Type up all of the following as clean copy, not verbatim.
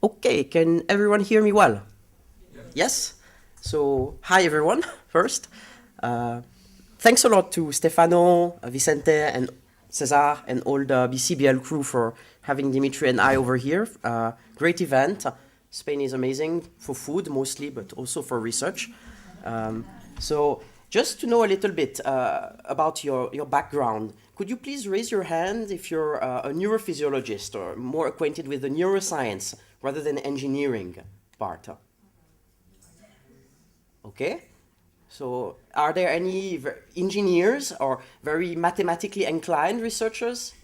Okay, can everyone hear me well? Yes? So, hi everyone, first. Thanks a lot to Stefano, Vicente, and Cesar, and all the BCBL crew for having Dimitri and I over here. Great event. Spain is amazing for food mostly, but also for research. So, just to know a little bit about your background, could you please raise your hand if you're a neurophysiologist or more acquainted with the neuroscience rather than engineering part? Okay. So are there any engineers or very mathematically inclined researchers?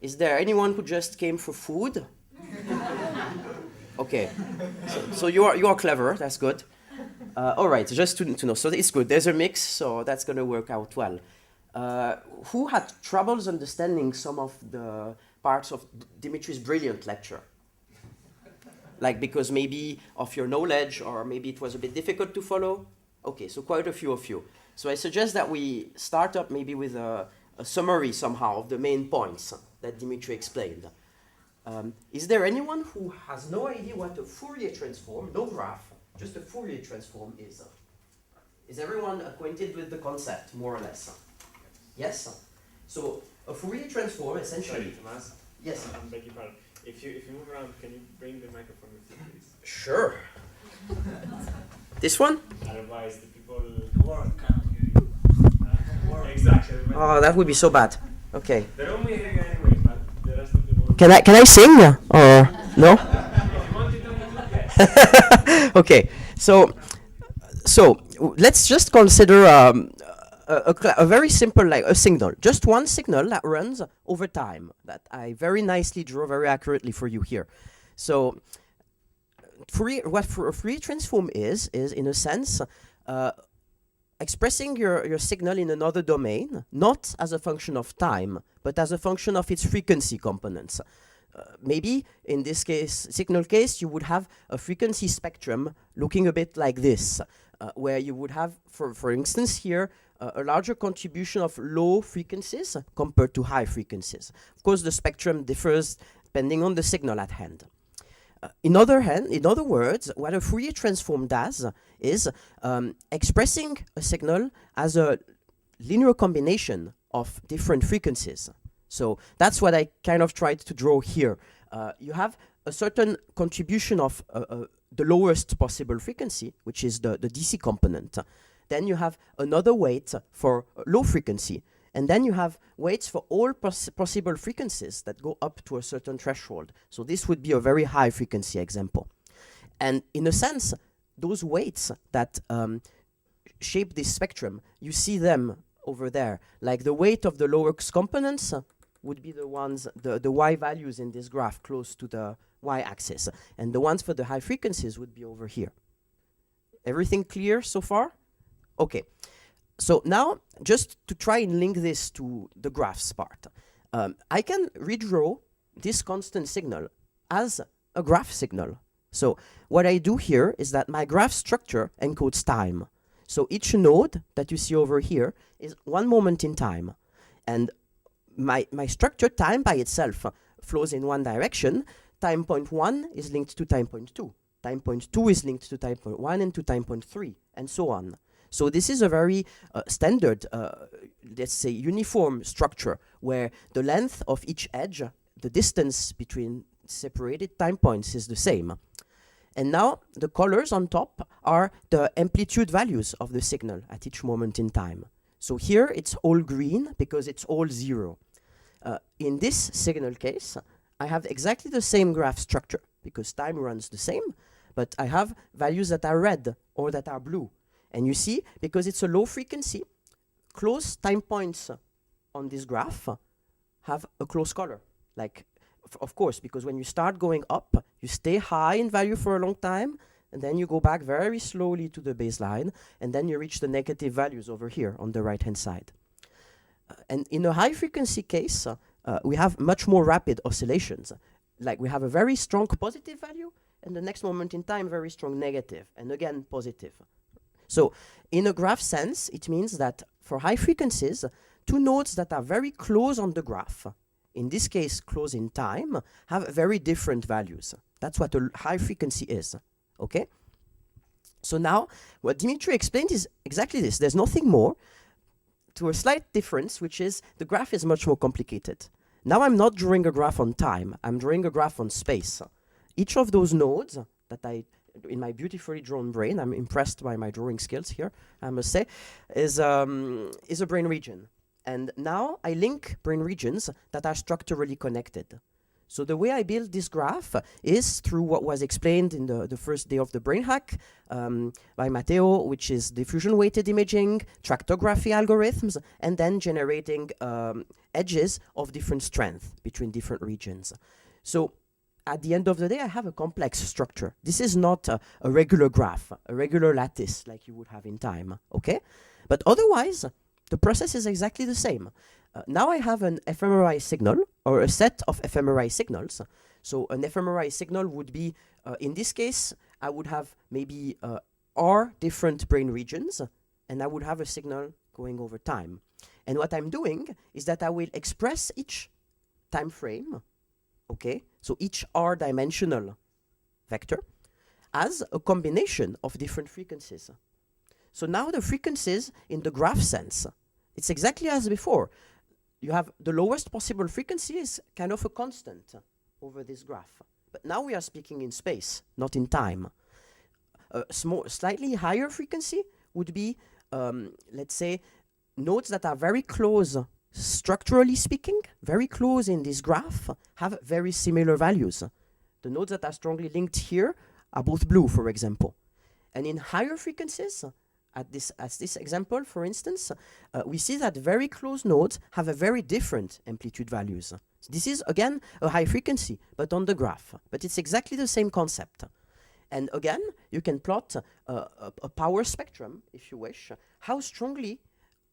Is there anyone who just came for food? Okay. So you are clever, that's good. All right, just to know, so it's good. There's a mix, so that's going to work out well. Who had troubles understanding some of the parts of Dimitri's brilliant lecture? Like because maybe of your knowledge, or maybe it was a bit difficult to follow? Okay, so quite a few of you. So I suggest that we start up maybe with a summary somehow of the main points that Dimitri explained. Is there anyone who has no idea what a Fourier transform, no graph, just a Fourier transform is? Is everyone acquainted with the concept, more or less? Yes? So a Fourier transform essentially... Sorry, Tomas. Yes? I beg your pardon. If you move around, can you bring the microphone with you, please? Sure. This one? Otherwise, the people... The world cannot hear you. Exactly. Oh, that would be so bad. Okay. They don't hear you anyway, but the rest of the world... Can I sing? Or no? If you want to do it, yes. Okay. So let's just consider a very simple, like a signal, just one signal that runs over time that I very nicely draw very accurately for you here. So what a Fourier transform is in a sense expressing your signal in another domain, not as a function of time, but as a function of its frequency components. Maybe in this case, signal case, you would have a frequency spectrum looking a bit like this, where you would have, for instance here, a larger contribution of low frequencies compared to high frequencies. Of course, the spectrum differs depending on the signal at hand. In other words, what a Fourier transform does is expressing a signal as a linear combination of different frequencies. So that's what I kind of tried to draw here. You have a certain contribution of the lowest possible frequency, which is the DC component. Then you have another weight for low frequency. And then you have weights for all possible frequencies that go up to a certain threshold. So this would be a very high frequency example. And in a sense, those weights that shape this spectrum, you see them over there. Like the weight of the lowest components would be the ones, the y values in this graph close to the y-axis. And the ones for the high frequencies would be over here. Everything clear so far? Okay. So now, just to try and link this to the graphs part, I can redraw this constant signal as a graph signal. So what I do here is that my graph structure encodes time. So each node that you see over here is one moment in time. And my structure time by itself flows in one direction. Time point 1 is linked to time point 2. Time point 2 is linked to time point 1 and to time point 3, and so on. So this is a very standard, let's say, uniform structure where the length of each edge, the distance between separated time points is the same. And now the colors on top are the amplitude values of the signal at each moment in time. So here it's all green because it's all 0. In this signal case, I have exactly the same graph structure because time runs the same, but I have values that are red or that are blue. And you see, because it's a low frequency, close time points on this graph have a close color. Like, of course, because when you start going up, you stay high in value for a long time, and then you go back very slowly to the baseline, and then you reach the negative values over here on the right-hand side. And in a high-frequency case, we have much more rapid oscillations. Like, we have a very strong positive value, and the next moment in time, very strong negative, and again, positive. So in a graph sense, it means that for high frequencies, two nodes that are very close on the graph in this case close in time, have very different values. That's what a high frequency is, okay? So now, what Dimitri explained is exactly this. There's nothing more to a slight difference, which is the graph is much more complicated. Now I'm not drawing a graph on time, I'm drawing a graph on space. Each of those nodes that in my beautifully drawn brain, I'm impressed by my drawing skills here, I must say, is a brain region. And now I link brain regions that are structurally connected. So the way I build this graph is through what was explained in the first day of the brain hack by Matteo, which is diffusion-weighted imaging, tractography algorithms, and then generating edges of different strength between different regions. So at the end of the day, I have a complex structure. This is not a regular graph, a regular lattice like you would have in time, okay? But otherwise, the process is exactly the same. Now I have an fMRI signal, or a set of fMRI signals. So an fMRI signal would be, in this case, I would have maybe R different brain regions, and I would have a signal going over time. And what I'm doing is that I will express each time frame, okay, so each R-dimensional vector, as a combination of different frequencies. So now the frequencies in the graph sense, it's exactly as before. You have the lowest possible frequency is kind of a constant over this graph. But now we are speaking in space, not in time. A slightly higher frequency would be, let's say, nodes that are very close, structurally speaking, very close in this graph, have very similar values. The nodes that are strongly linked here are both blue, for example. And in higher frequencies, as this example, for instance, we see that very close nodes have a very different amplitude values. So this is, again, a high frequency, but on the graph. But it's exactly the same concept. And again, you can plot a power spectrum, if you wish. How strongly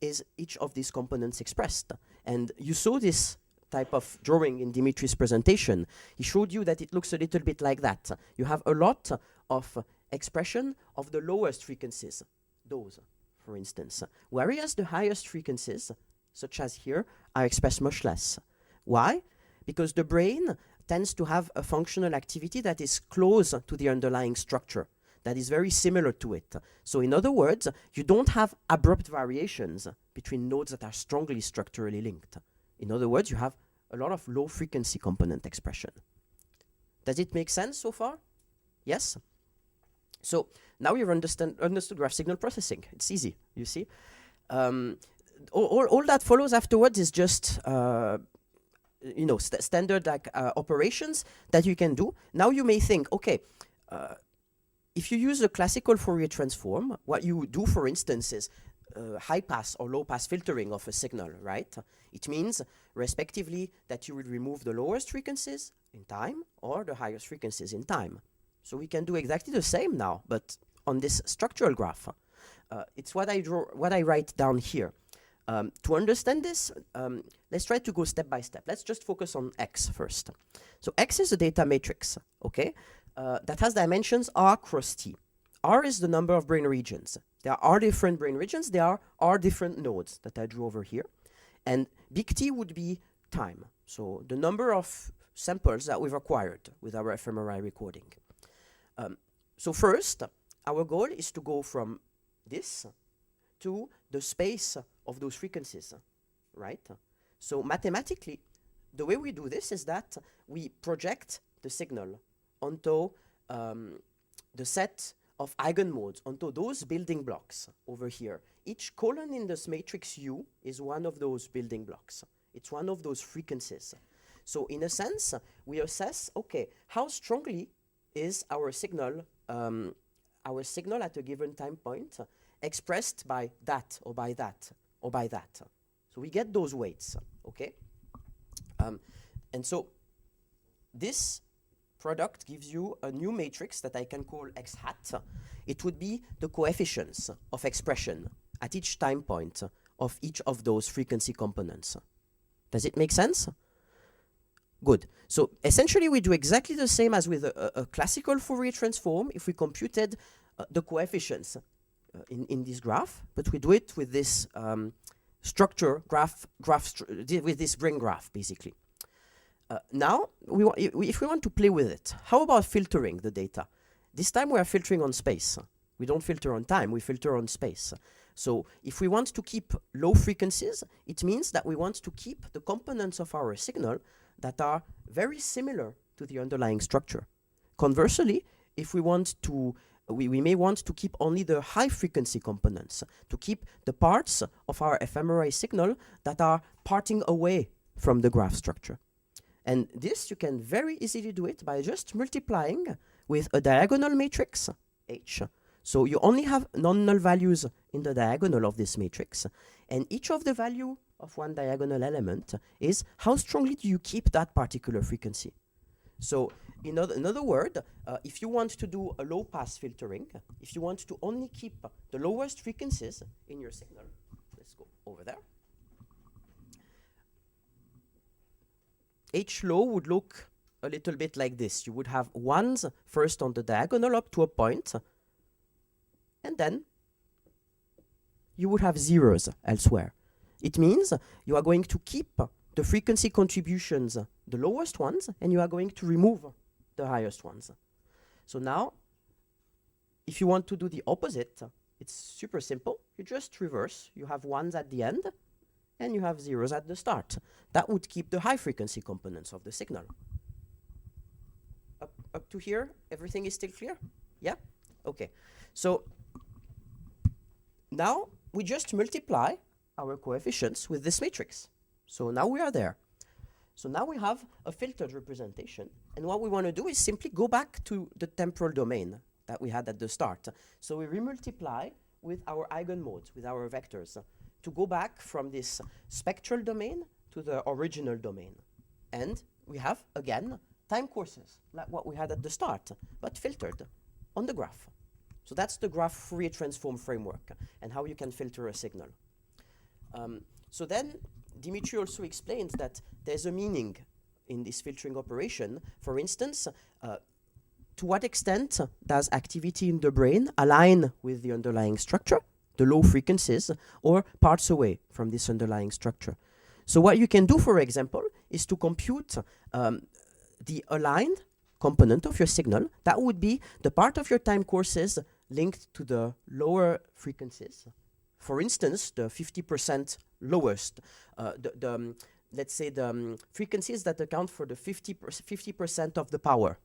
is each of these components expressed? And you saw this type of drawing in Dimitri's presentation. He showed you that it looks a little bit like that. You have a lot of expression of the lowest frequencies, those, for instance. Whereas the highest frequencies, such as here, are expressed much less. Why? Because the brain tends to have a functional activity that is close to the underlying structure, that is very similar to it. So in other words, you don't have abrupt variations between nodes that are strongly structurally linked. In other words, you have a lot of low frequency component expression. Does it make sense so far? Yes? So now you've understood graph signal processing. It's easy, you see. All that follows afterwards is just standard operations that you can do. Now you may think, okay, if you use a classical Fourier transform, what you do, for instance, is high pass or low pass filtering of a signal, right? It means, respectively, that you will remove the lowest frequencies in time or the highest frequencies in time. So we can do exactly the same now, but on this structural graph. It's what I write down here. To understand this, let's try to go step by step. Let's just focus on X first. So X is a data matrix, okay, that has dimensions R cross T. R is the number of brain regions. There are different brain regions. There are different nodes that I drew over here. And big T would be time. So the number of samples that we've acquired with our fMRI recording. So first, our goal is to go from this to the space of those frequencies, right? So mathematically, the way we do this is that we project the signal onto the set of eigenmodes, onto those building blocks over here. Each column in this matrix U is one of those building blocks. It's one of those frequencies. So in a sense, we assess, okay, how strongly is our signal at a given time point expressed by that, or by that, or by that. So we get those weights, okay? And so this product gives you a new matrix that I can call X hat. It would be the coefficients of expression at each time point of each of those frequency components. Does it make sense? Good. So essentially we do exactly the same as with a classical Fourier transform if we computed the coefficients in this graph, but we do it with this structure graph with this brain graph, basically. Now, if we want to play with it, how about filtering the data? This time we are filtering on space. We don't filter on time, we filter on space. So if we want to keep low frequencies, it means that we want to keep the components of our signal that are very similar to the underlying structure. Conversely, if we want to, we may want to keep only the high frequency components, to keep the parts of our fMRI signal that are parting away from the graph structure. And this you can very easily do it by just multiplying with a diagonal matrix, H. So you only have non-null values in the diagonal of this matrix, and each of the value of one diagonal element is how strongly do you keep that particular frequency. So in other word, if you want to do a low-pass filtering, if you want to only keep the lowest frequencies in your signal, let's go over there. H low would look a little bit like this. You would have ones first on the diagonal up to a point, and then you would have zeros elsewhere. It means you are going to keep the frequency contributions, the lowest ones, and you are going to remove the highest ones. So now, if you want to do the opposite, it's super simple. You just reverse. You have ones at the end, and you have zeros at the start. That would keep the high frequency components of the signal. Up to here, everything is still clear? Yeah? Okay. So now we just multiply our coefficients with this matrix. So now we are there. So now we have a filtered representation. And what we want to do is simply go back to the temporal domain that we had at the start. So we remultiply with our eigenmodes, with our vectors, to go back from this spectral domain to the original domain. And we have, again, time courses, like what we had at the start, but filtered on the graph. So that's the graph Fourier transform framework and how you can filter a signal. So then Dimitri also explained that there's a meaning in this filtering operation. For instance, to what extent does activity in the brain align with the underlying structure, the low frequencies, or parts away from this underlying structure? So what you can do, for example, is to compute the aligned component of your signal. That would be the part of your time courses linked to the lower frequencies. For instance, the 50% lowest, let's say the frequencies that account for the 50% of the power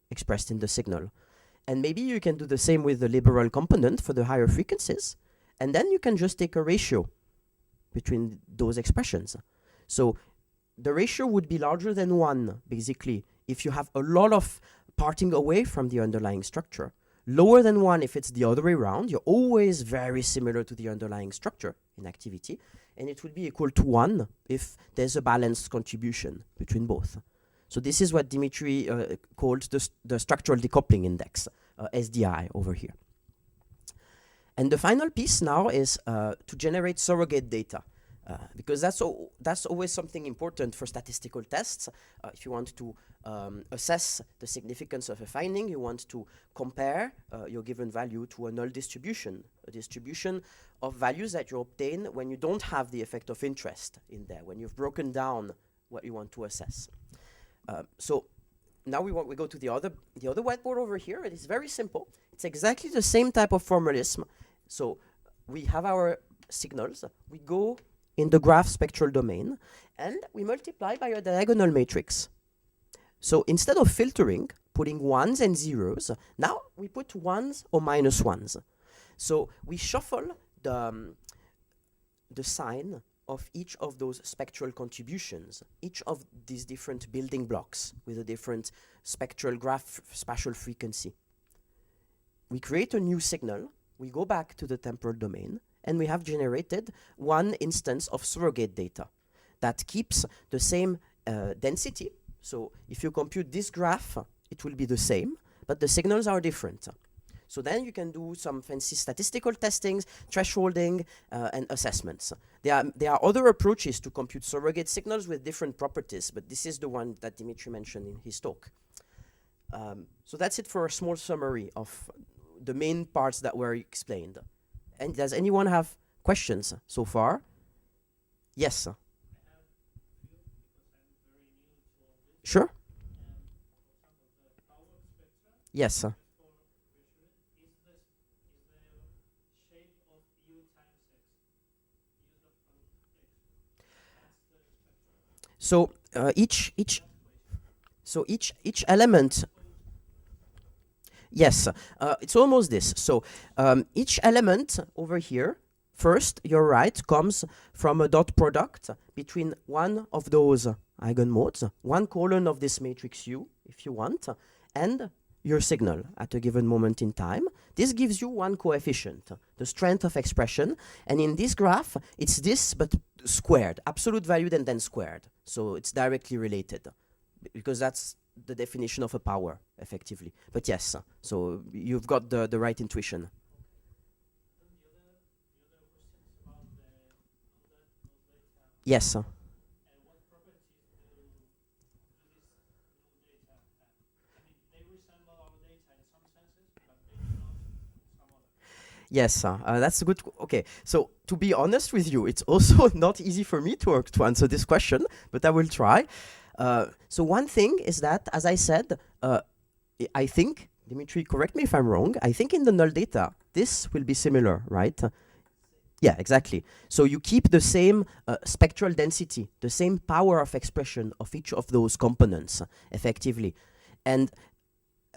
expressed in the signal. And maybe you can do the same with the liberal component for the higher frequencies, and then you can just take a ratio between those expressions. So the ratio would be larger than 1, basically, if you have a lot of parting away from the underlying structure. Lower than 1 if it's the other way around. You're always very similar to the underlying structure in activity. And it would be equal to 1 if there's a balanced contribution between both. So this is what Dimitri called the structural decoupling index, SDI over here. And the final piece now is to generate surrogate data. Because that's always something important for statistical tests. If you want to assess the significance of a finding, you want to compare your given value to a null distribution, a distribution of values that you obtain when you don't have the effect of interest in there, when you've broken down what you want to assess. So now we go to the other whiteboard over here. It is very simple. It's exactly the same type of formalism. So we have our signals. We go in the graph spectral domain, and we multiply by a diagonal matrix. So instead of filtering, putting ones and zeros, now we put ones or minus ones. So we shuffle the sign of each of those spectral contributions, each of these different building blocks with a different spectral graph spatial frequency. We create a new signal, we go back to the temporal domain, and we have generated one instance of surrogate data that keeps the same density. So if you compute this graph, it will be the same, but the signals are different. So then you can do some fancy statistical testings, thresholding, and assessments. There are other approaches to compute surrogate signals with different properties, but this is the one that Dimitri mentioned in his talk. So that's it for a small summary of the main parts that were explained. And does anyone have questions so far? Yes. Yes. So each element. Yes, it's almost this. So each element over here, first, you're right, comes from a dot product between one of those eigenmodes, one colon of this matrix U, if you want, and your signal at a given moment in time. This gives you one coefficient, the strength of expression. And in this graph, it's this, but squared, absolute valued and then squared. So it's directly related, because that's the definition of a power, effectively. But yes, so you've got the right intuition. Yes. Yes, that's a good. Okay, so to be honest with you, it's also not easy for me to answer this question, but I will try. So one thing is that, as I said, I think, Dimitri, correct me if I'm wrong, I think in the null data, this will be similar, right? Yeah, exactly. So you keep the same spectral density, the same power of expression of each of those components, effectively. And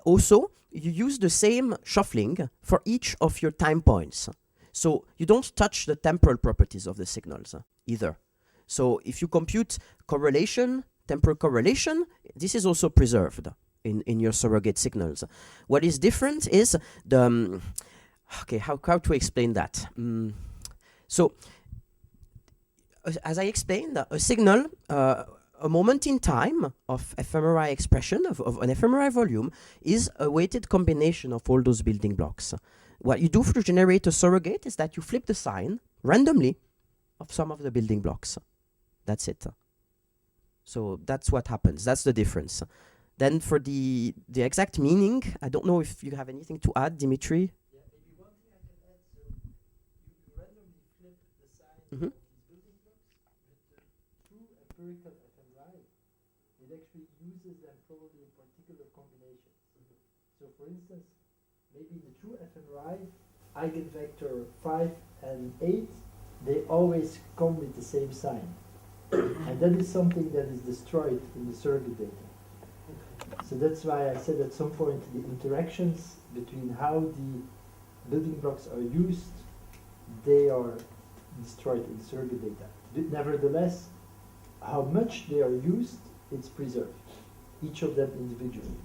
also, you use the same shuffling for each of your time points. So you don't touch the temporal properties of the signals either. So if you compute correlation, temporal correlation, this is also preserved in your surrogate signals. What is different is the... okay, how to explain that? So, as I explained, a signal, a moment in time of fMRI expression, of an fMRI volume, is a weighted combination of all those building blocks. What you do to generate a surrogate is that you flip the sign randomly of some of the building blocks. That's it. So that's what happens. That's the difference. Then for the exact meaning, I don't know if you have anything to add, Dimitri. Yeah, maybe one thing I can add. So you randomly flip the sign of these building blocks, but the true empirical fMRI, it actually uses them probably in particular combinations. So for instance, maybe the true fMRI, eigenvector 5 and 8, they always come with the same sign. And that is something that is destroyed in the surrogate data. So that's why I said at some point the interactions between how the building blocks are used, they are destroyed in surrogate data. Nevertheless, how much they are used, it's preserved, each of them individually,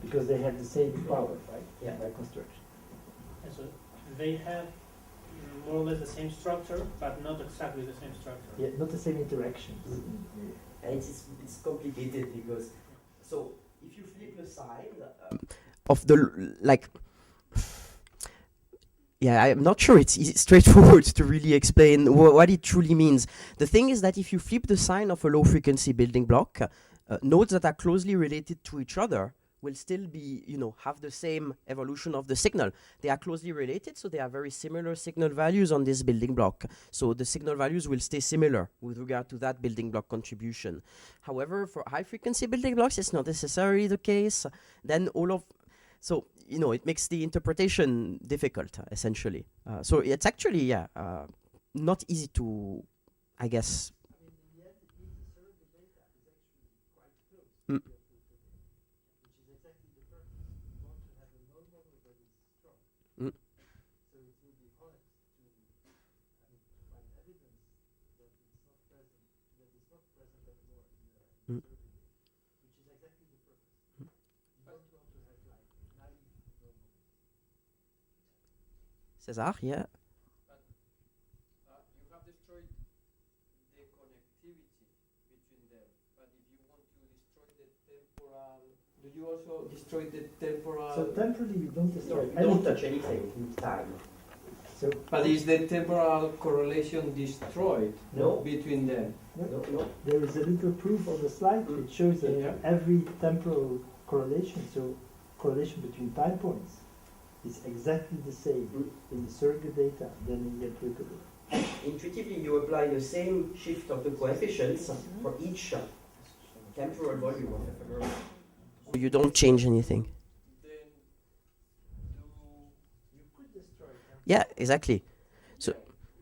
because they have the same power, right? Yeah. By construction. And so they have more or less the same structure, but not exactly the same structure. Yeah, not the same interactions. And it's complicated because, so if you flip the side of the, like, yeah, I'm not sure it's straightforward to really explain what it truly means. The thing is that if you flip the sign of a low frequency building block, nodes that are closely related to each other will still be, have the same evolution of the signal. They are closely related, so they are very similar signal values on this building block. So the signal values will stay similar with regard to that building block contribution. However, for high frequency building blocks, it's not necessarily the case. Then so, it makes the interpretation difficult, essentially. So it's actually, not easy to, I guess. I mean, in the end, it means the surrogate data is actually quite close. Mm. Which is exactly the purpose. You want to have a null model that is strong. Mm. So it will be hard to find evidence that it's not present, that is not present anymore in the surrogate data, which is exactly the purpose. You don't want to have like naive null models. César, yeah. You have destroyed the connectivity between them, but if you want to destroy the temporal, do you also destroy the temporal? So temporally, we don't destroy Don't touch anything in time. So, But is the temporal correlation destroyed No. between them? No. there is a little proof on the slide. Mm. It shows that Yeah. every temporal correlation, so correlation between time points, is exactly the same in the surrogate data than in the empirical data. Intuitively, you apply the same shift of the coefficients for each temporal volume of fMRI. You don't change anything. Yeah, exactly. So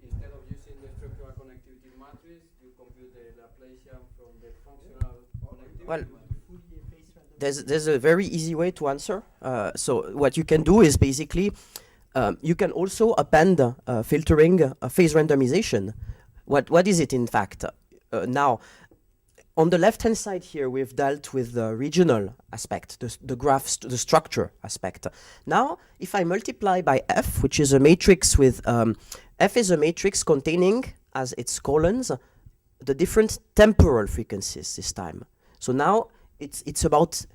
Instead of using the structural connectivity matrix, you compute the Laplacian from the functional connectivity Well, matrix. Fourier phase randomization. there's a very easy way to answer. So what you can do is basically you can also append filtering phase randomization. What is it in fact? Now, on the left-hand side here, we've dealt with the regional aspect, the graph, the structure aspect. Now, if I multiply by F, which is a matrix with, F is a matrix containing, as its colons, the different temporal frequencies this time. So now, it's about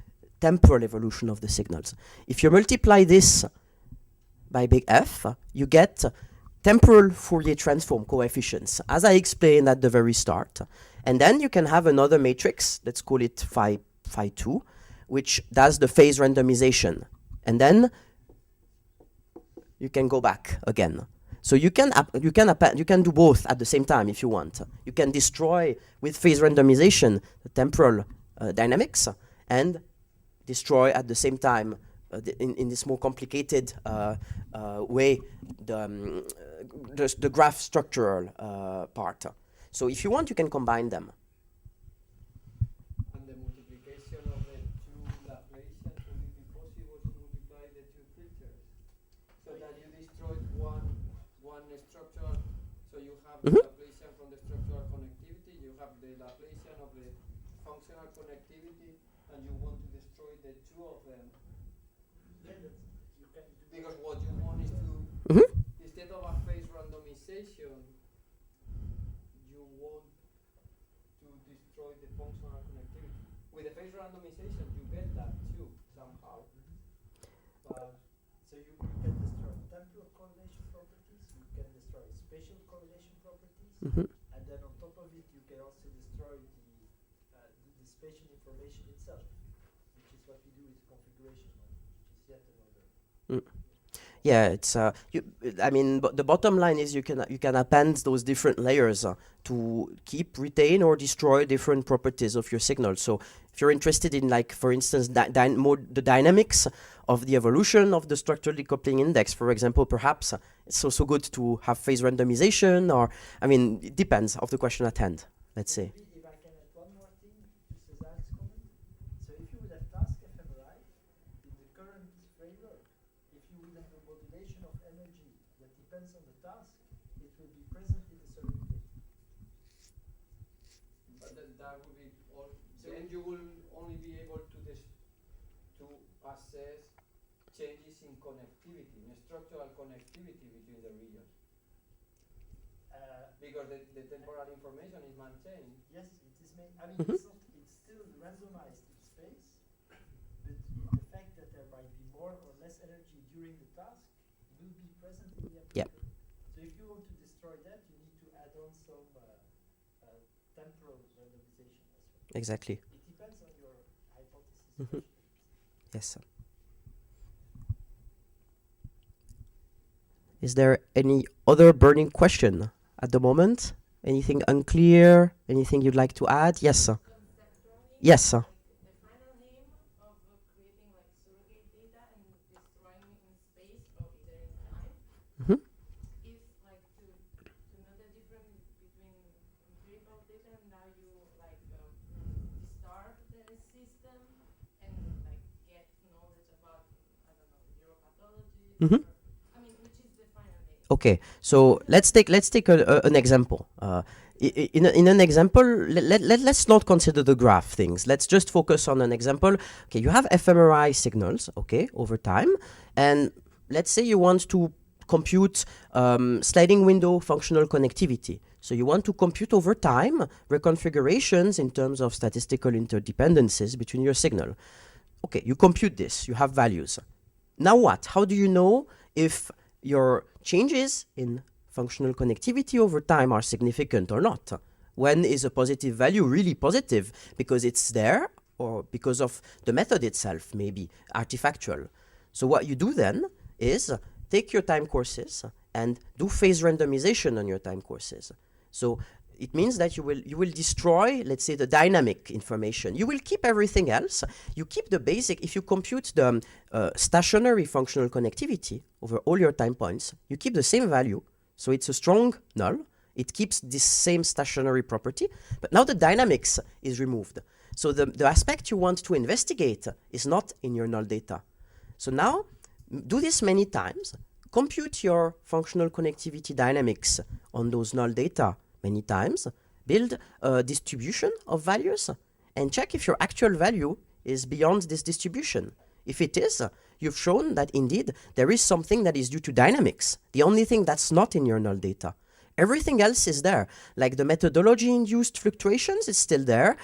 temporal evolution of the signals. If you multiply this by big F, you get temporal Fourier transform coefficients, as I explained at the very start. And then you can have another matrix, let's call it phi 2, which does the phase randomization. And then you can go back again. So you can do both at the same time if you want. You can destroy with phase randomization the temporal dynamics and destroy at the same time in this more complicated way the graph structural part. So if you want, you can combine them. And the multiplication of the two Laplacians, will it be possible to multiply the two filters? So that you destroyed one structure, so you have the Laplacian from the structural connectivity, you have the Laplacian of the functional connectivity, and you want to destroy the two of them. Because what you want is to, instead of a phase randomization, you want to destroy the functional connectivity. With the phase randomization, you get that too, somehow. But So you can destroy temporal correlation properties, you can destroy spatial correlation properties, and then on top of it you can also destroy the spatial information itself, which is what we do with configuration model, which is yet another. Yeah, it's I mean, the bottom line is you can append those different layers to retain or destroy different properties of your signal. So if you're interested in, like, for instance, the dynamics of the evolution of the structural decoupling index, for example, perhaps it's also good to have phase randomization, or, I mean, it depends of the question at hand, let's say. Maybe if I can add one more thing to César's comment. So if you would have task fMRI in the current framework, if you would have a modulation of energy that depends on the task, it will be present in the circuit. But that would be all. Then you will only be able to assess changes in connectivity, in structural connectivity between the regions. Because the temporal information is maintained. Yes, it is made. I mean, it's still randomized in space, but the fact that there might be more or less energy during the task will be present in the Yep. amplifier. So if you want to destroy that, you need to add on some temporal randomization as well. Exactly. It depends on your hypothesis. Yes, sir. Is there any other burning question at the moment? Anything unclear? Anything you'd like to add? Yes, sir. Yes, sir. The final aim of creating like surrogate data and destroying it in space or either in time is like to know the difference between empirical data and now you like start the system and like get knowledge about I don't know neuropathology. I mean, which is the final aim. Okay, so let's take an example. In an example, let's not consider the graph things. Let's just focus on an example. Okay, you have fMRI signals, okay, over time, and let's say you want to compute sliding window functional connectivity. So you want to compute over time reconfigurations in terms of statistical interdependencies between your signal. Okay, you compute this, you have values. Now what? How do you know if your changes in functional connectivity over time are significant or not? When is a positive value really positive? Because it's there, or because of the method itself, maybe artifactual. So what you do then is take your time courses and do phase randomization on your time courses. So it means that you will destroy, let's say, the dynamic information. You will keep everything else. You keep the basic. If you compute the stationary functional connectivity over all your time points, you keep the same value. So it's a strong null. It keeps this same stationary property. But now the dynamics is removed. So the aspect you want to investigate is not in your null data. So now do this many times. Compute your functional connectivity dynamics on those null data many times, build a distribution of values, and check if your actual value is beyond this distribution. If it is, you've shown that indeed there is something that is due to dynamics, the only thing that's not in your null data. Everything else is there, like the methodology-induced fluctuations is still there,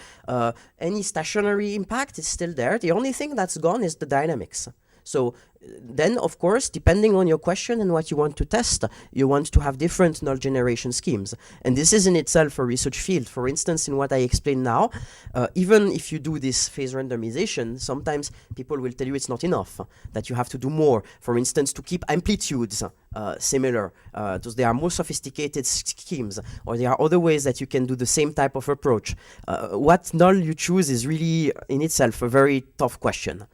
any stationary impact is still there, the only thing that's gone is the dynamics. So then, of course, depending on your question and what you want to test, you want to have different null generation schemes. And this is in itself a research field. For instance, in what I explained now, even if you do this phase randomization, sometimes people will tell you it's not enough, that you have to do more. For instance, to keep amplitudes similar, because they are more sophisticated schemes, or there are other ways that you can do the same type of approach. What null you choose is really, in itself, a very tough question.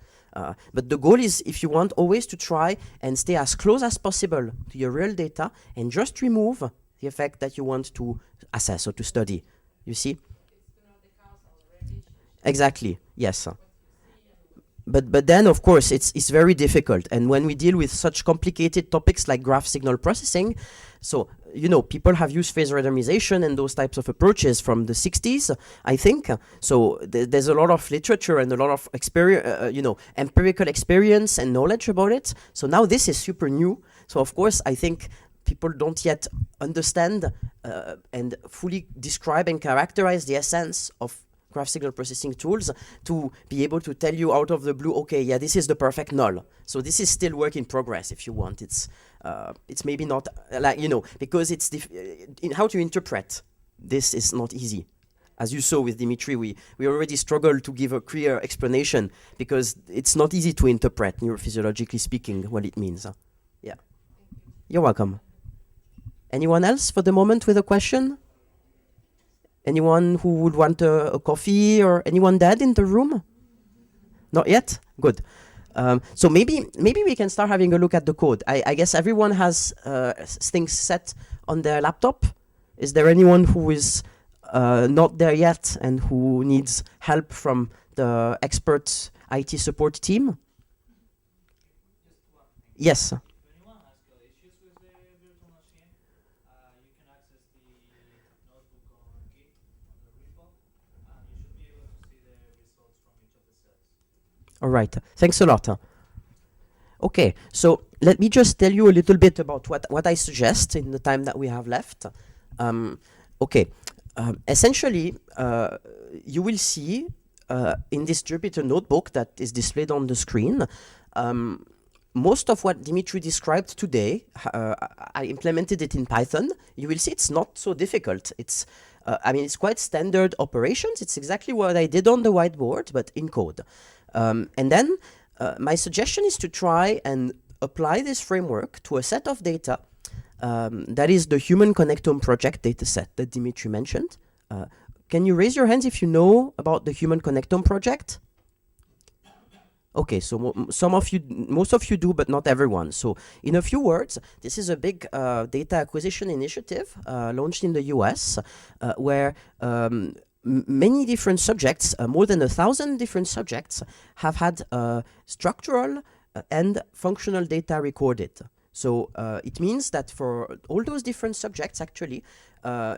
But the goal is, if you want, always to try and stay as close as possible to your real data and just remove the effect that you want to assess or to study. You see? It's to know the causal relationship. Exactly. Yes. What you see and But then, of course, it's very difficult. And when we deal with such complicated topics like graph signal processing, so, you know, people have used phase randomization and those types of approaches from the 60s, I think. So there's a lot of literature and a lot of empirical experience and knowledge about it. So now this is super new. So, of course, I think people don't yet understand and fully describe and characterize the essence of graph signal processing tools to be able to tell you out of the blue, okay, yeah, this is the perfect null. So this is still work in progress, if you want. It's maybe not like, you know, because it's in how to interpret this is not easy. As you saw with Dimitri, we already struggled to give a clear explanation because it's not easy to interpret, neurophysiologically speaking, what it means. Yeah. You're welcome. Anyone else for the moment with a question? Anyone who would want a coffee, or anyone dead in the room? Not yet? Good. So maybe we can start having a look at the code. I guess everyone has things set on their laptop. Is there anyone who is not there yet and who needs help from the expert IT support team? Yes. All right. Thanks a lot. Okay, so let me just tell you a little bit about what I suggest in the time that we have left. Essentially, you will see in this Jupyter notebook that is displayed on the screen, most of what Dimitri described today, I implemented it in Python. You will see it's not so difficult. It's quite standard operations. It's exactly what I did on the whiteboard, but in code. And then my suggestion is to try and apply this framework to a set of data that is the Human Connectome project dataset that Dimitri mentioned. Can you raise your hands if you know about the Human Connectome project? Okay, so most of you do, but not everyone. So in a few words, this is a big data acquisition initiative launched in the US where many different subjects, more than 1,000 different subjects, have had structural and functional data recorded. So it means that for all those different subjects, actually,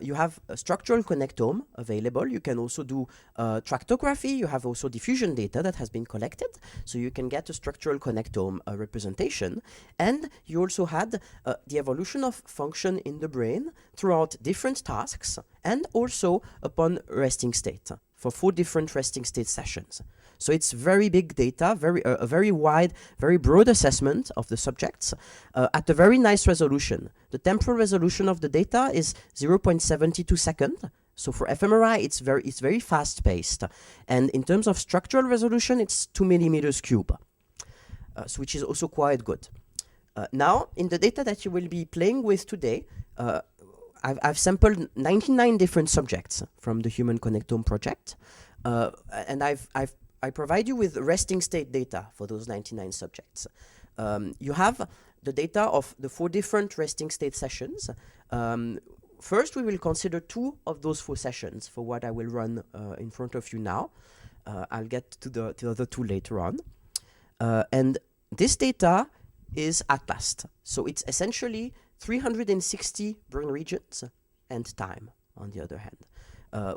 you have a structural connectome available. You can also do tractography. You have also diffusion data that has been collected. So you can get a structural connectome representation. And you also had the evolution of function in the brain throughout different tasks and also upon resting state for 4 different resting state sessions. So it's very big data, a very wide, very broad assessment of the subjects at a very nice resolution. The temporal resolution of the data is 0.72 seconds. So for fMRI, it's very fast-paced. And in terms of structural resolution, it's 2 millimeters cube, so which is also quite good. Now, in the data that you will be playing with today, I've sampled 99 different subjects from the Human Connectome project, and I provide you with resting state data for those 99 subjects. You have the data of the 4 different resting state sessions. First, we will consider 2 of those 4 sessions for what I will run in front of you now. I'll get to the other 2 later on. And this data is at last. So it's essentially 360 brain regions and time, on the other hand.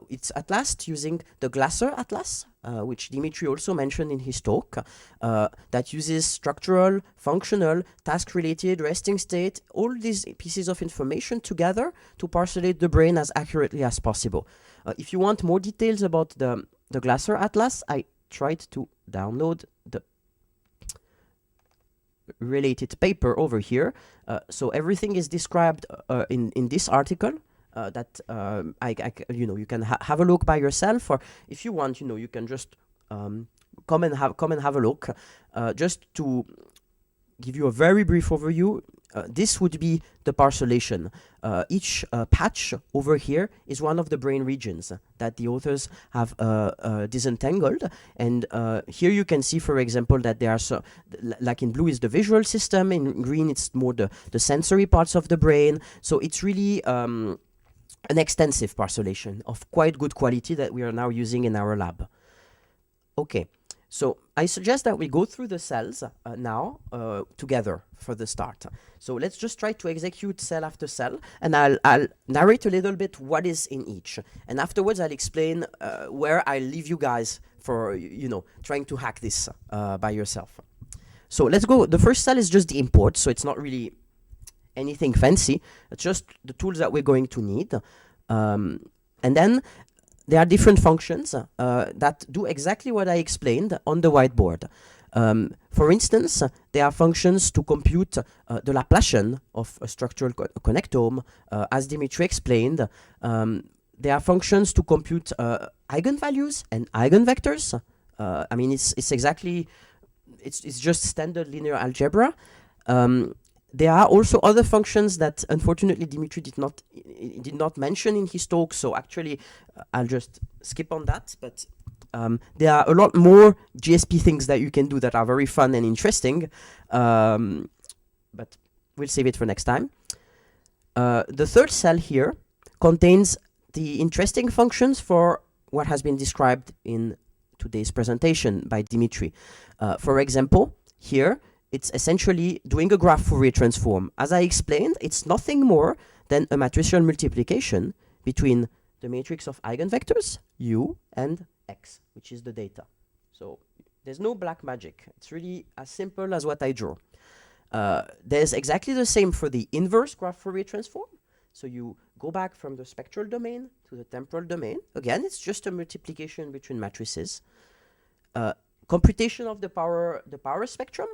It's at last using the Glasser atlas, which Dimitri also mentioned in his talk, that uses structural, functional, task-related, resting state, all these pieces of information together to parcellate the brain as accurately as possible. If you want more details about the Glasser atlas, I tried to download the related paper over here. So everything is described in this article. That you can have a look by yourself, or if you want, you can just come and have a look. Just to give you a very brief overview, this would be the parcellation. Each patch over here is one of the brain regions that the authors have disentangled, and here you can see, for example, that there are like in blue is the visual system, in green it's more the sensory parts of the brain. So it's really an extensive parcellation of quite good quality that we are now using in our lab. Okay, so I suggest that we go through the cells now together for the start. So let's just try to execute cell after cell, and I'll narrate a little bit what is in each. And afterwards I'll explain where I leave you guys for, trying to hack this by yourself. So let's go. The first cell is just the import, so it's not really anything fancy. It's just the tools that we're going to need. And then there are different functions that do exactly what I explained on the whiteboard. For instance, there are functions to compute the Laplacian of a structural connectome. As Dimitri explained, there are functions to compute eigenvalues and eigenvectors. I mean, it's exactly, it's just standard linear algebra. There are also other functions that unfortunately Dimitri did not mention in his talk, so actually I'll just skip on that. But there are a lot more GSP things that you can do that are very fun and interesting, but we'll save it for next time. The third cell here contains the interesting functions for what has been described in today's presentation by Dimitri. For example, here, it's essentially doing a graph Fourier transform. As I explained, it's nothing more than a matricial multiplication between the matrix of eigenvectors, U, and X, which is the data. So there's no black magic. It's really as simple as what I draw. There's exactly the same for the inverse graph Fourier transform. So you go back from the spectral domain to the temporal domain. Again, it's just a multiplication between matrices. Computation of the power spectrum.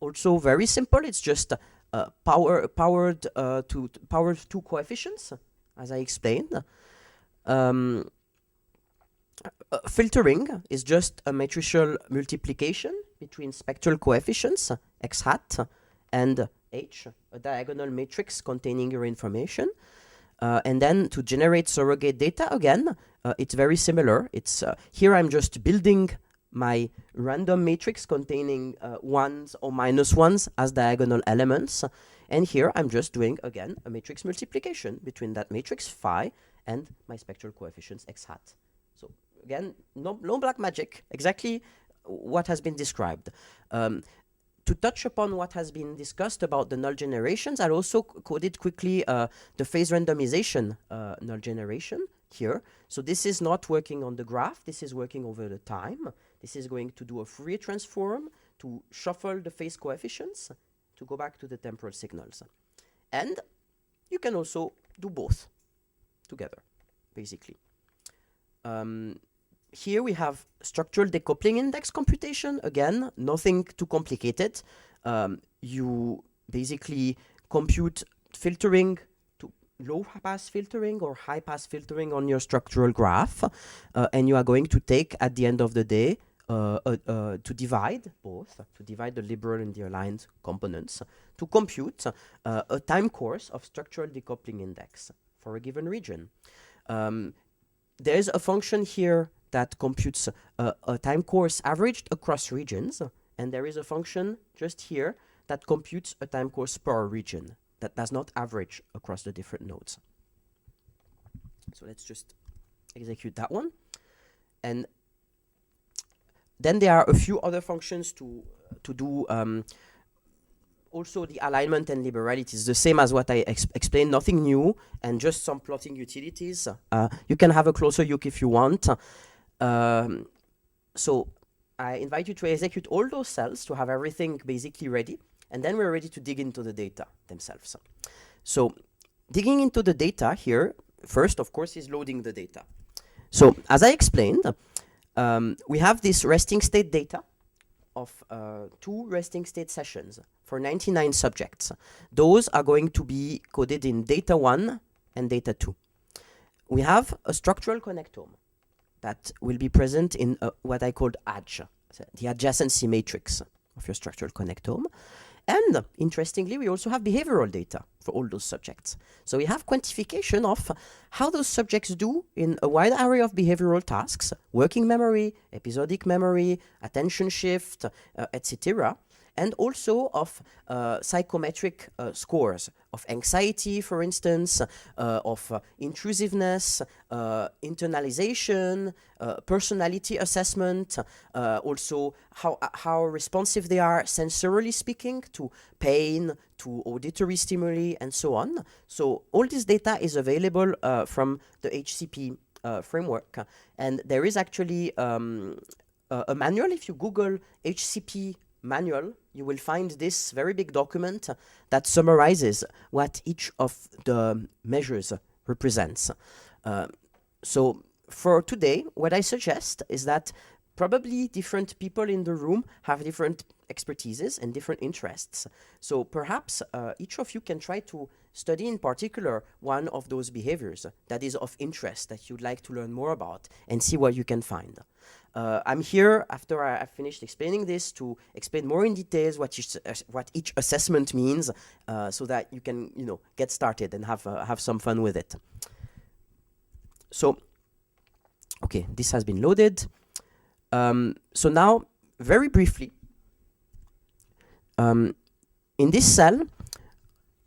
Also very simple. It's just powered to power 2 coefficients, as I explained. Filtering is just a matricial multiplication between spectral coefficients x hat and h, a diagonal matrix containing your information. And then to generate surrogate data, again, it's very similar. It's here I'm just building my random matrix containing ones or minus ones as diagonal elements. And here I'm just doing, again, a matrix multiplication between that matrix phi and my spectral coefficients x hat. So again, no black magic, exactly what has been described. To touch upon what has been discussed about the null generations, I'll also coded quickly the phase randomization null generation here. So this is not working on the graph, this is working over the time. This is going to do a Fourier transform to shuffle the phase coefficients to go back to the temporal signals. And you can also do both together, basically. Here we have structural decoupling index computation. Again, nothing too complicated. You basically compute filtering to low pass filtering or high pass filtering on your structural graph. And you are going to take, at the end of the day, to divide both, to divide the liberal and the aligned components, to compute a time course of structural decoupling index for a given region. There's a function here that computes a time course averaged across regions, and there is a function just here that computes a time course per region that does not average across the different nodes. So let's just execute that one. And then there are a few other functions to do also the alignment and liberalities, the same as what I explained, nothing new, and just some plotting utilities. You can have a closer look if you want. So I invite you to execute all those cells to have everything basically ready, and then we're ready to dig into the data themselves. So digging into the data here, first, of course, is loading the data. So as I explained, we have this resting state data of 2 resting state sessions for 99 subjects. Those are going to be coded in data 1 and data 2. We have a structural connectome that will be present in what I called ADJ, the adjacency matrix of your structural connectome. And interestingly, we also have behavioral data for all those subjects. So we have quantification of how those subjects do in a wide array of behavioral tasks, working memory, episodic memory, attention shift, etc. And also of psychometric scores of anxiety, for instance, of intrusiveness, internalization, personality assessment, also how responsive they are sensorily speaking to pain, to auditory stimuli, and so on. So all this data is available from the HCP framework. And there is actually a manual. If you Google HCP manual, you will find this very big document that summarizes what each of the measures represents. So for today, what I suggest is that probably different people in the room have different expertises and different interests. So perhaps each of you can try to study in particular one of those behaviors that is of interest that you'd like to learn more about and see what you can find. I'm here after I've finished explaining this to explain more in details what each assessment means, so that you can get started and have some fun with it. So, okay, this has been loaded. So now, very briefly, in this cell,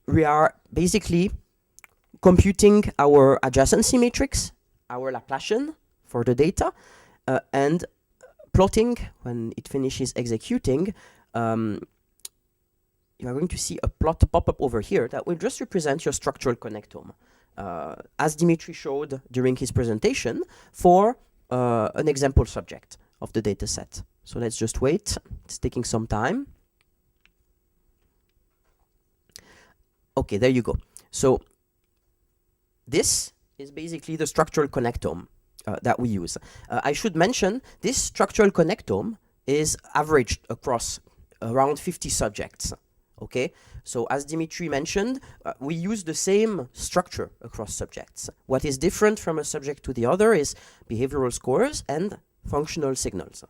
we are basically computing our adjacency matrix, our Laplacian for the data, and plotting. When it finishes executing, you are going to see a plot pop up over here that will just represent your structural connectome, as Dimitri showed during his presentation for an example subject of the data set. So let's just wait. It's taking some time. Okay, there you go. So this is basically the structural connectome that we use. I should mention this structural connectome is averaged across around 50 subjects. Okay, so as Dimitri mentioned, we use the same structure across subjects. What is different from a subject to the other is behavioral scores and functional signals.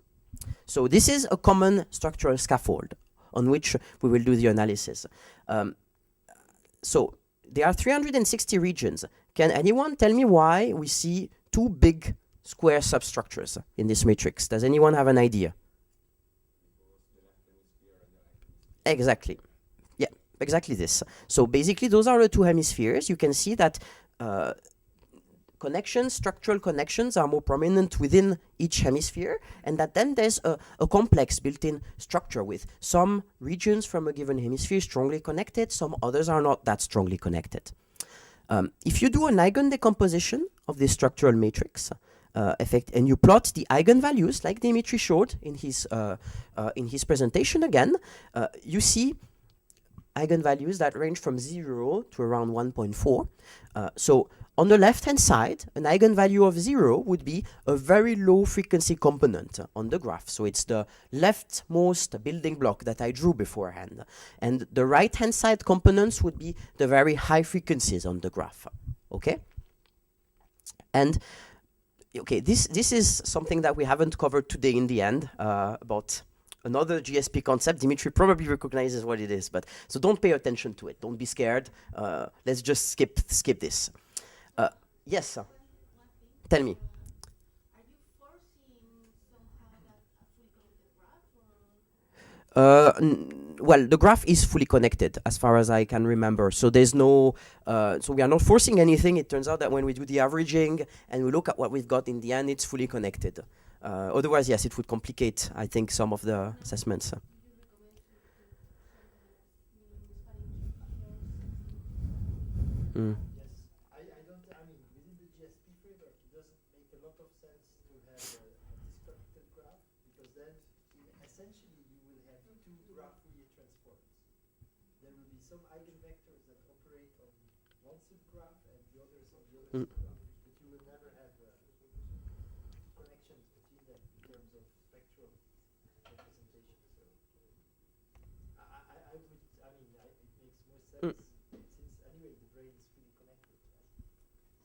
So this is a common structural scaffold on which we will do the analysis. So there are 360 regions. Can anyone tell me why we see 2 big square substructures in this matrix? Does anyone have an idea? Exactly. Yeah, exactly this. So basically, those are the 2 hemispheres. You can see that structural connections are more prominent within each hemisphere, and that then there's a complex built-in structure with some regions from a given hemisphere strongly connected, some others are not that strongly connected. If you do an eigen decomposition of this structural matrix effect, and you plot the eigenvalues like Dimitri showed in his presentation again, you see eigenvalues that range from 0 to around 1.4. So on the left-hand side, an eigenvalue of 0 would be a very low frequency component on the graph. So it's the leftmost building block that I drew beforehand. And the right-hand side components would be the very high frequencies on the graph. Okay? And okay, this is something that we haven't covered today in the end, about another GSP concept. Dimitri probably recognizes what it is, but so don't pay attention to it. Don't be scared. Let's just skip this. Yes. Tell me. Are you forcing somehow that a fully connected graph, or Well, the graph is fully connected as far as I can remember. So there's no, so we are not forcing anything. It turns out that when we do the averaging and we look at what we've got in the end, it's fully connected. Otherwise, yes, it would complicate, I think, some of the assessments. do you recommend to somebody that's Mm. Yes, I don't, I mean, within the GSP framework, it doesn't make a lot of sense to have a disconnected graph, because then essentially you will have two graph Fourier transforms. There will be some eigenvectors that operate on one subgraph and the others on the other Mm. subgraph, but you will never have connections between them in terms of spectral representation. So I would, I mean, it makes more sense. Since anyway the brain is fully connected, right?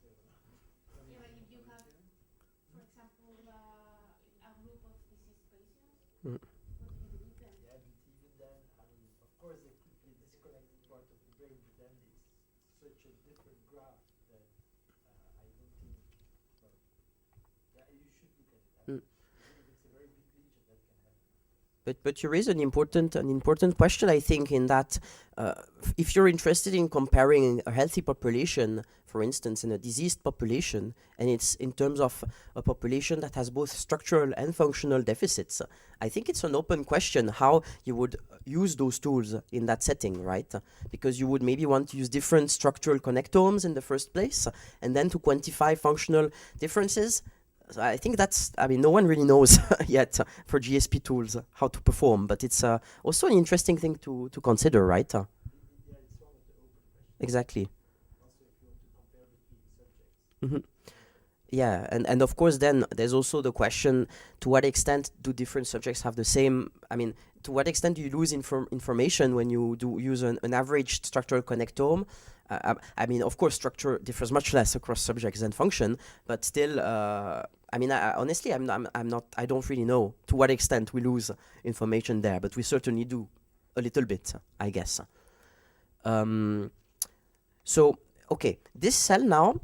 So, I mean, yeah, like if you have, for example, a group of disease patients, Mm. what do you do with them? yeah, but even then, I mean, of course there could be a disconnected part of the brain, but then it's such a different graph that I don't think, well, yeah, you should look at it. I mean, even if it's a very big lesion, that can happen. But you raise an important question, I think, in that if you're interested in comparing a healthy population, for instance, in a diseased population, and it's in terms of a population that has both structural and functional deficits, I think it's an open question how you would use those tools in that setting, right? Because you would maybe want to use different structural connectomes in the first place, and then to quantify functional differences. So I think that's, I mean, no one really knows yet for GSP tools how to perform, but it's also an interesting thing to consider, right? Yeah, it's one of the open questions. Exactly. Also, if you want to compare between subjects. Yeah, and of course then there's also the question, to what extent do different subjects have the same, I mean, to what extent do you lose information when you do use an averaged structural connectome? I mean, of course, structure differs much less across subjects than function, but still, I mean, honestly, I'm not, I don't really know to what extent we lose information there, but we certainly do a little bit, I guess. So, okay, this cell now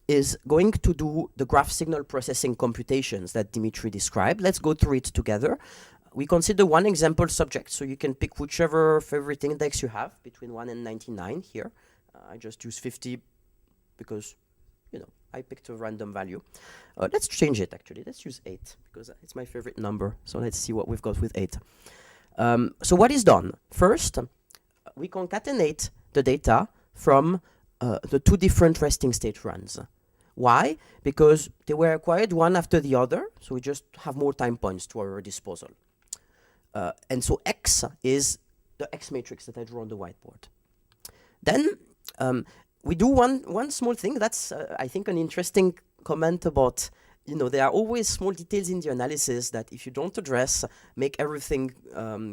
is going to do the graph signal processing computations that Dimitri described. Let's go through it together. We consider one example subject, so you can pick whichever favorite index you have between 1 and 99 here. I just use 50 because, you know, I picked a random value. Let's change it, actually. Let's use 8 because it's my favorite number. So let's see what we've got with 8. So what is done? First, we concatenate the data from the two different resting state runs. Why? Because they were acquired one after the other, so we just have more time points to our disposal. And so X is the X matrix that I draw on the whiteboard. Then we do one small thing. That's, I think, an interesting comment about, you know, there are always small details in the analysis that if you don't address, make everything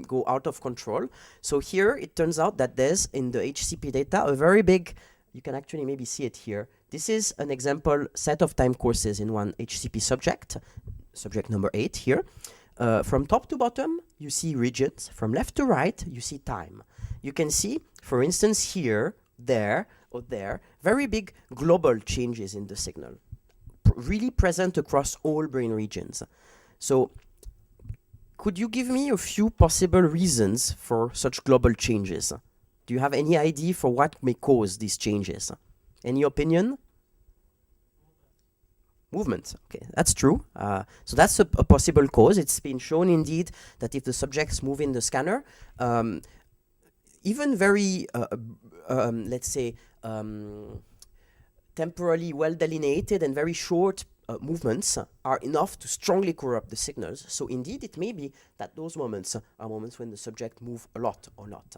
go out of control. So here it turns out that there's in the HCP data a very big, you can actually maybe see it here. This is an example set of time courses in one HCP subject, subject number 8 here. From top to bottom, you see regions. From left to right, you see time. You can see, for instance, here, there, or there, very big global changes in the signal, really present across all brain regions. So, could you give me a few possible reasons for such global changes? Do you have any idea for what may cause these changes? Any opinion? Movement. Okay, that's true. So that's a possible cause. It's been shown indeed that if the subjects move in the scanner, even very, let's say, temporally well delineated and very short movements are enough to strongly corrupt the signals. So indeed, it may be that those moments are moments when the subject move a lot or not.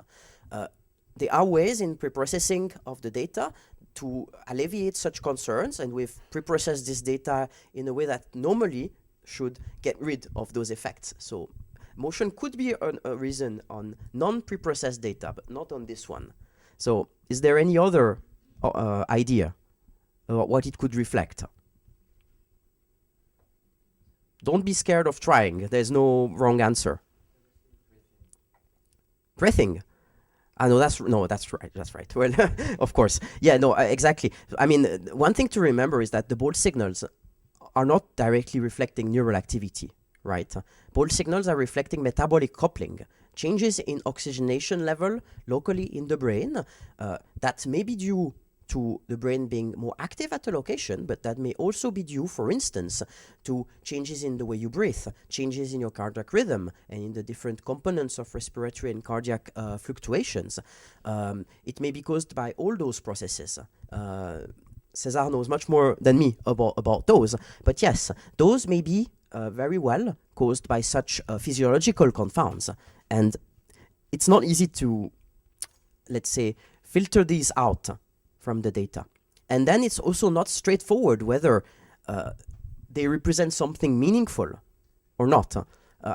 There are ways in preprocessing of the data to alleviate such concerns, and we've preprocessed this data in a way that normally should get rid of those effects. So motion could be a reason on non-preprocessed data, but not on this one. So is there any other idea about what it could reflect? Don't be scared of trying. There's no wrong answer. Breathing. No, that's right. That's right. Well, of course, yeah, no, exactly. I mean, one thing to remember is that the Bolt signals are not directly reflecting neural activity, right? Bolt signals are reflecting metabolic coupling, changes in oxygenation level locally in the brain. That may be due to the brain being more active at a location, but that may also be due, for instance, to changes in the way you breathe, changes in your cardiac rhythm, and in the different components of respiratory and cardiac fluctuations. It may be caused by all those processes. César knows much more than me about those, but yes, those may be very well caused by such physiological confounds, and it's not easy to, let's say, filter these out from the data. And then it's also not straightforward whether they represent something meaningful or not.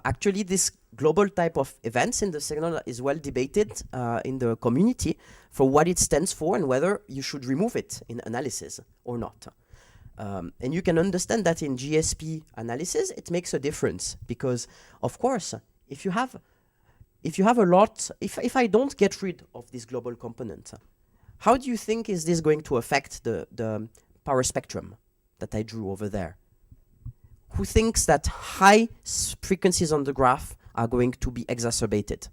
Actually, this global type of events in the signal is well debated in the community for what it stands for and whether you should remove it in analysis or not. And you can understand that in GSP analysis, it makes a difference because, of course, if you have a lot, if I don't get rid of this global component, how do you think is this going to affect the power spectrum that I drew over there? Who thinks that high frequencies on the graph are going to be exacerbated?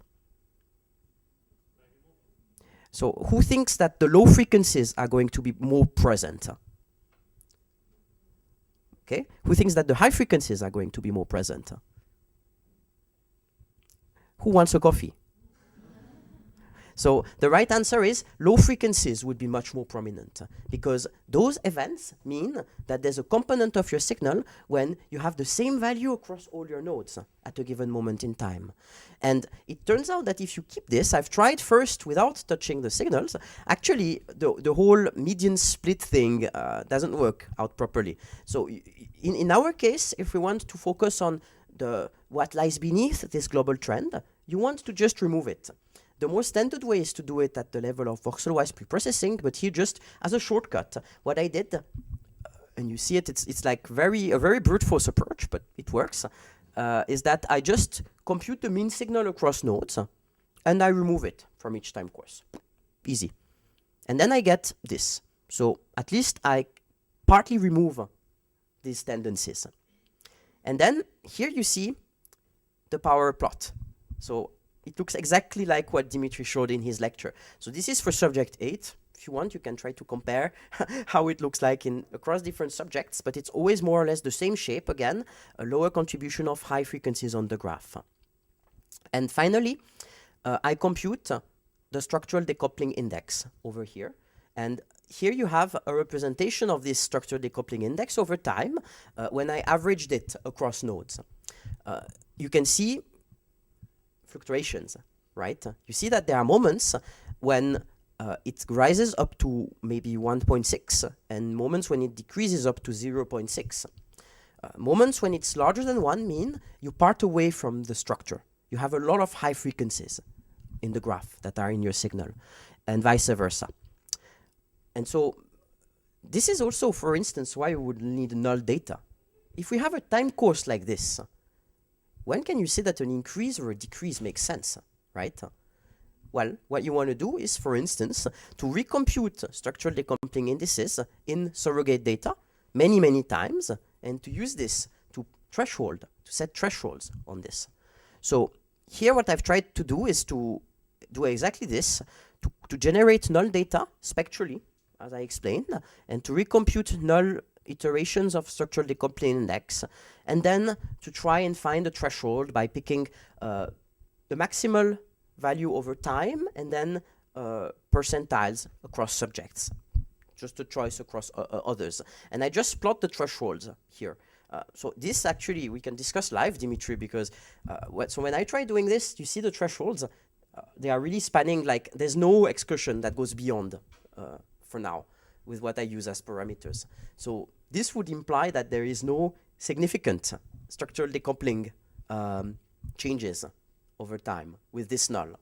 So who thinks that the low frequencies are going to be more present? Okay, who thinks that the high frequencies are going to be more present? Who wants a coffee? So the right answer is low frequencies would be much more prominent because those events mean that there's a component of your signal when you have the same value across all your nodes at a given moment in time. And it turns out that if you keep this, I've tried first without touching the signals, actually the whole median split thing doesn't work out properly. So in our case, if we want to focus on what lies beneath this global trend, you want to just remove it. The more standard way is to do it at the level of voxel-wise preprocessing, but here just as a shortcut, what I did, and you see it, it's like a very brute force approach, but it works, is that I just compute the mean signal across nodes, and I remove it from each time course. Easy. And then I get this. So at least I partly remove these tendencies. And then here you see the power plot. So it looks exactly like what Dimitri showed in his lecture. So this is for subject 8. If you want, you can try to compare how it looks like across different subjects, but it's always more or less the same shape again, a lower contribution of high frequencies on the graph. And finally, I compute the structural decoupling index over here. And here you have a representation of this structural decoupling index over time when I averaged it across nodes. You can see fluctuations, right? You see that there are moments when it rises up to maybe 1.6 and moments when it decreases up to 0.6. Moments when it's larger than 1 mean you part away from the structure. You have a lot of high frequencies in the graph that are in your signal and vice versa. And so this is also, for instance, why we would need null data. If we have a time course like this, when can you say that an increase or a decrease makes sense, right? Well, what you want to do is, for instance, to recompute structural decoupling indices in surrogate data many times, and to use this to set thresholds on this. So here what I've tried to do is to do exactly this, to generate null data spectrally, as I explained, and to recompute null iterations of structural decoupling index, and then to try and find a threshold by picking the maximal value over time and then percentiles across subjects, just a choice across others. And I just plot the thresholds here. So this actually we can discuss live, Dimitri, because so when I try doing this, you see the thresholds, they are really spanning, like there's no excursion that goes beyond for now with what I use as parameters. So this would imply that there is no significant structural decoupling changes over time with this null.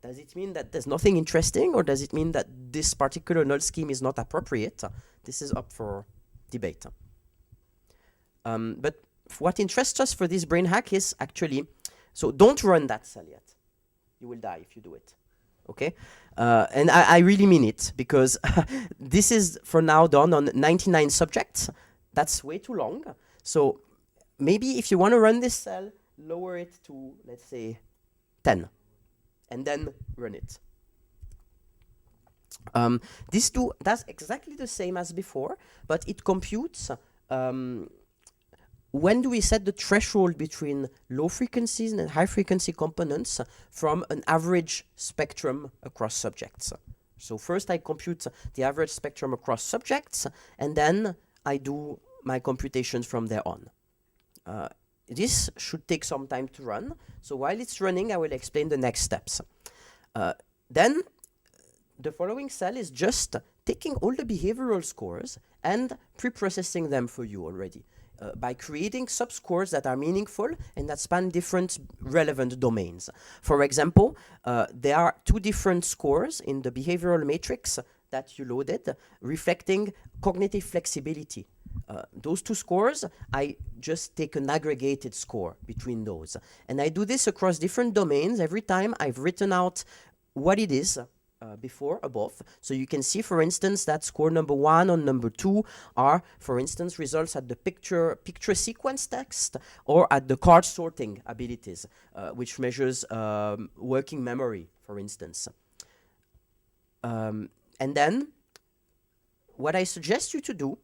Does it mean that there's nothing interesting, or does it mean that this particular null scheme is not appropriate? This is up for debate. But what interests us for this brain hack is actually, so don't run that cell yet. You will die if you do it. Okay, and I really mean it, because this is for now done on 99 subjects. That's way too long. So maybe if you want to run this cell, lower it to, let's say, 10, and then run it. That's exactly the same as before, but it computes when do we set the threshold between low frequencies and high frequency components from an average spectrum across subjects. So first I compute the average spectrum across subjects, and then I do my computations from there on. This should take some time to run. So while it's running, I will explain the next steps. Then the following cell is just taking all the behavioral scores and pre-processing them for you already by creating subscores that are meaningful and that span different relevant domains. For example, there are 2 different scores in the behavioral matrix that you loaded reflecting cognitive flexibility. Those 2 scores, I just take an aggregated score between those. And I do this across different domains every time I've written out what it is before above. So you can see, for instance, that score number 1 and number 2 are, for instance, results at the picture sequence text or at the card sorting abilities, which measures working memory, for instance. And then what I suggest you to do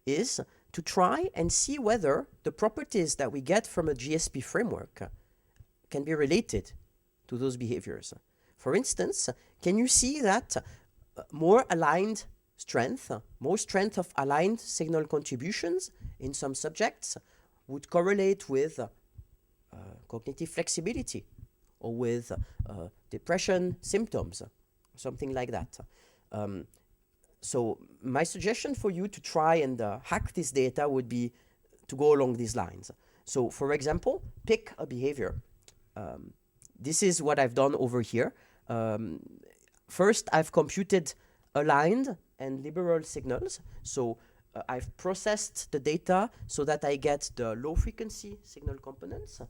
is to try and see whether the properties that we get from a GSP framework can be related to those behaviors. For instance, can you see that more strength of aligned signal contributions in some subjects would correlate with cognitive flexibility or with depression symptoms, something like that. So my suggestion for you to try and hack this data would be to go along these lines. So for example, pick a behavior. This is what I've done over here. First, I've computed aligned and liberal signals. So I've processed the data so that I get the low frequency signal components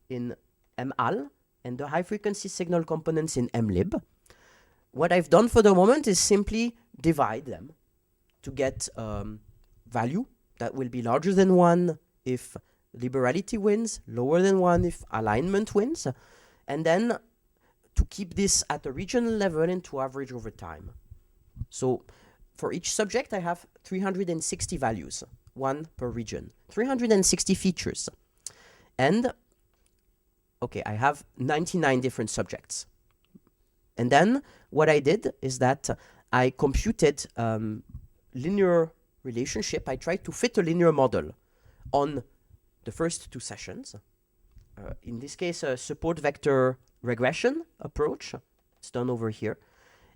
in MAL and the high frequency signal components in MLib. What I've done for the moment is simply divide them to get value that will be larger than 1 if liberality wins, lower than 1 if alignment wins, and then to keep this at a regional level and to average over time. So for each subject, I have 360 values, 1 per region, 360 features. And, okay, I have 99 different subjects. And then what I did is that I computed linear relationship. I tried to fit a linear model on the first 2 sessions. In this case, a support vector regression approach. It's done over here.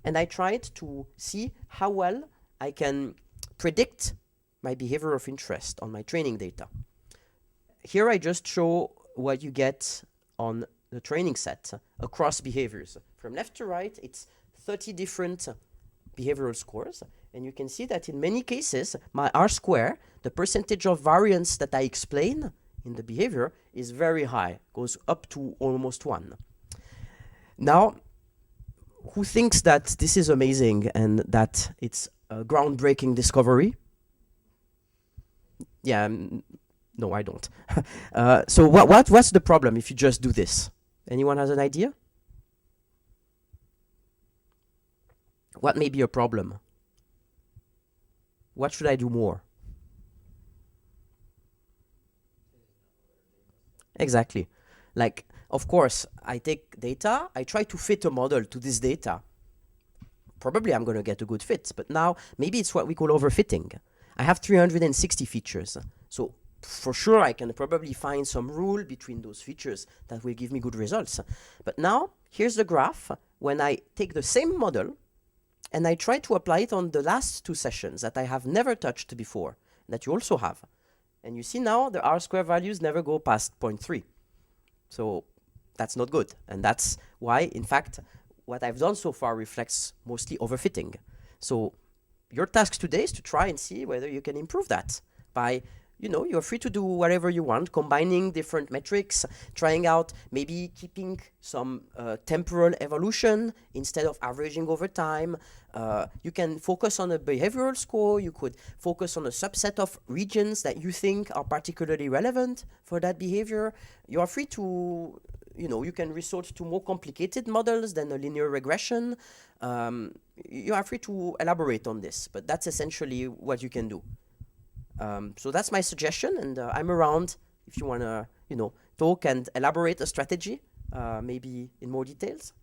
And I tried to see how well I can predict my behavior of interest on my training data. Here I just show what you get on the training set across behaviors. From left to right, it's 30 different behavioral scores. And you can see that in many cases, my R-square, the percentage of variance that I explain in the behavior, is very high, goes up to almost 1. Now, who thinks that this is amazing and that it's a groundbreaking discovery? Yeah, no, I don't. So what's the problem if you just do this? Anyone has an idea? What may be a problem? What should I do more? Exactly. Like, of course, I take data, I try to fit a model to this data. Probably I'm going to get a good fit, but now maybe it's what we call overfitting. I have 360 features, so for sure I can probably find some rule between those features that will give me good results. But now, here's the graph when I take the same model and I try to apply it on the last 2 sessions that I have never touched before, that you also have. And you see now the R-square values never go past 0.3. So that's not good. And that's why, in fact, what I've done so far reflects mostly overfitting. So your task today is to try and see whether you can improve that by you know, you're free to do whatever you want, combining different metrics, trying out maybe keeping some temporal evolution instead of averaging over time. You can focus on a behavioral score. You could focus on a subset of regions that you think are particularly relevant for that behavior. You are free to, you know, you can resort to more complicated models than a linear regression. You are free to elaborate on this, but that's essentially what you can do. So that's my suggestion, and I'm around if you want to, you know, talk and elaborate a strategy, maybe in more details.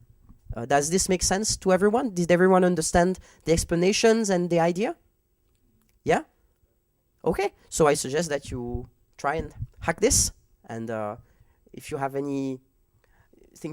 Does this make sense to everyone? Did everyone understand the explanations and the idea? Yeah? Okay, so I suggest that you try and hack this, and if you have any